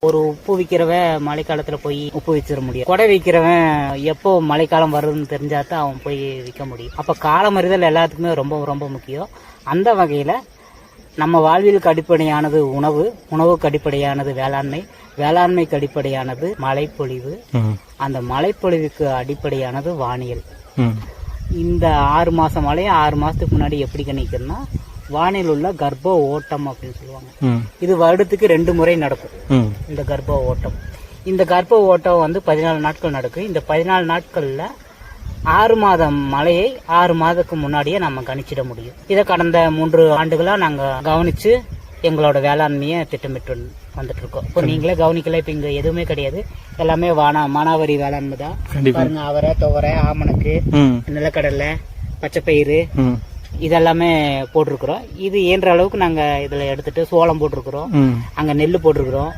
ஒரு உப்பு விற்கிறவன் மழைக்காலத்துல போய் உப்பு விற்ற முடியும். கொடை விற்கிறவன் எப்போ மழைக்காலம் வருதுன்னு தெரிஞ்சாதான் அவன் போய் விற்க முடியும். அப்ப காலமறிதல் எல்லாத்துக்குமே ரொம்ப ரொம்ப முக்கியம். அந்த வகையில நம்ம வாழ்வியலுக்கு அடிப்படையானது உணவு, உணவுக்கு அடிப்படையானது வேளாண்மை, வேளாண்மைக்கு அடிப்படையானது மழைப்பொழிவு, அந்த மழைப்பொழிவுக்கு அடிப்படையானது வானியல். இந்த 6 மாசம் மழையை 6 மாசத்துக்கு முன்னாடி எப்படி கணிக்கணும்னா வானில் உள்ள கர்ப்ப ஓட்டம் அப்படின்னு சொல்லுவாங்க. இது வருடத்துக்கு 2 முறை நடக்கும். இந்த கர்ப்ப ஓட்டம், இந்த கர்ப்ப ஓட்டம் 14 நாட்கள் நடக்கும். இந்த 14 நாட்கள்ல 6 மாதம் மழையை 6 மாதத்துக்கு முன்னாடியே நம்ம கணிச்சிட முடியும். இதை கடந்த 3 ஆண்டுகளா நாங்க கவனிச்சு எங்களோட வேளாண்மையை திட்டமிட்டு வந்துட்டு இருக்கோம். இப்போ நீங்களே கவனிக்கல, இப்ப இங்க எதுவுமே கிடையாது, எல்லாமே மானாவாரி வேளாண்மை தான். பாருங்க, அவரை, துவரை, ஆமணக்கு, நிலக்கடலை, பச்சைப்பயிறு இதெல்லாமே போட்டிருக்கிறோம். இது இயன்ற அளவுக்கு நாங்க இதுல எடுத்துட்டு சோளம் போட்டிருக்கிறோம், அங்க நெல் போட்டிருக்கிறோம்.